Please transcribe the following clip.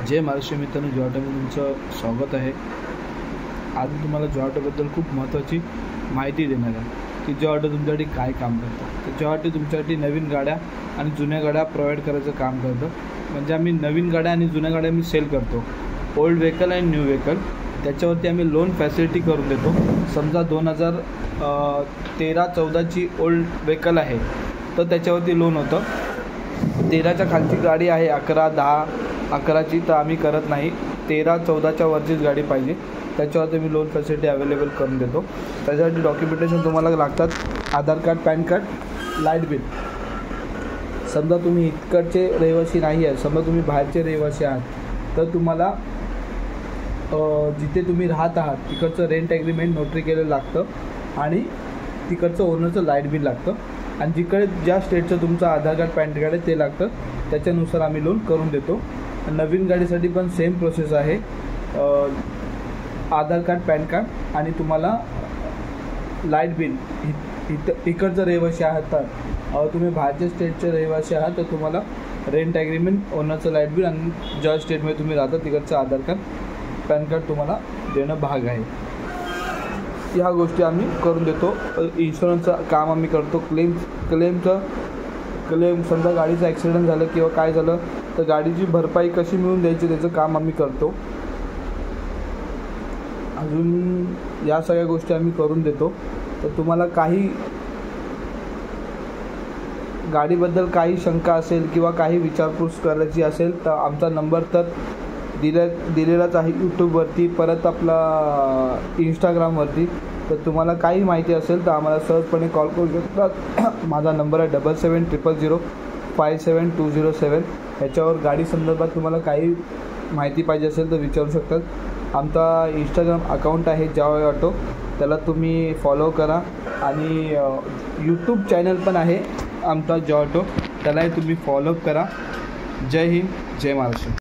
जय महाराष्ट्र मित्रांनो, जॉय ऑटोमध्ये तुमचं स्वागत आहे। आज मी तुम्हाला जॉय ऑटोबद्दल खूप महत्त्वाची माहिती देणार आहे की जॉय ऑटो तुमच्यासाठी काय काम करतं। तर जॉय ऑटो तुमच्यासाठी नवीन गाड्या आणि जुन्या गाड्या प्रोव्हाइड करायचं काम करतं। म्हणजे आम्ही नवीन गाड्या आणि जुन्या गाड्या मी सेल करतो, ओल्ड व्हेकल आणि न्यू व्हेकल। त्याच्यावरती आम्ही लोन फॅसिलिटी करून देतो। समजा 2013-14ची ओल्ड व्हेकल आहे तर त्याच्यावरती लोन होतं। 13च्या खालची गाडी आहे, 11-10-11ची तर आम्ही करत नाही, 13-14च्या वरचीच गाडी पाहिजे त्याच्यावरती मी लोन फॅसिलिटी अवेलेबल करून देतो। त्याच्यासाठी डॉक्युमेंटेशन तुम्हाला लागतात, Aadhaar card, pan card, light bill. समजा तुम्ही इकडचे रहिवासी नाही आहे, समजा तुम्ही बाहेरचे रहिवासी आहात तर तुम्हाला जिथे तुम्ही राहत आहात तिकडचं रेंट ॲग्रीमेंट नोटरी केलेलं लागतं आणि तिकडचं ओनरचं लाईट बिल लागतं आणि जिकडे ज्या स्टेटचं तुमचं आधार कार्ड, पॅन कार्ड आहे ते लागतं। त्याच्यानुसार आम्ही लोन करून देतो। नवीन गाडीसाठी पण सेम प्रोसेस आहे, आधार कार्ड, पॅन कार्ड आणि तुम्हाला लाईट बिल। इकडचं रहिवासी आहात तर तुम्ही बाहेरच्या स्टेटचे रहिवासी आहात तर तुम्हाला रेंट ॲग्रीमेंट, ओनरचं लाईट बिल आणि ज्या स्टेटमध्ये तुम्ही राहता तिकडचं आधार कार्ड, पॅन कार्ड तुम्हाला देणं भाग आहे। ह्या गोष्टी आम्ही करून देतो। इन्शुरन्सचं काम आम्ही करतो, क्लेम समजा गाडीचं ॲक्सिडेंट झालं किंवा काय झालं तर गाडीची भरपाई कशी मिळवून द्यायची त्याचं काम आम्ही करतो। अजून या सगळ्या गोष्टी आम्ही करून देतो। तर तुम्हाला काही गाडीबद्दल काही शंका असेल किंवा काही विचारपूस करायची असेल तर आमचा नंबर तर दिलेलाच आहे यूट्यूबवरती, परत आपला इंस्टाग्रामवरती। तर तुम्हाला काही माहिती असेल तर आम्हाला सहजपणे कॉल करू शकतात। माझा नंबर आहे 7700057207। ह्याच्यावर गाडी संदर्भात तुम्हाला काही माहिती पाहिजे असेल तर विचारू शकतात। आमचा इंस्टाग्राम अकाउंट आहे जॉय ऑटो, त्याला तुम्ही फॉलो करा आणि यूट्यूब चॅनल पण आहे आमचा जॉय ऑटो, त्यालाही तुम्ही फॉलो करा। जय हिंद, जय महाराष्ट्र।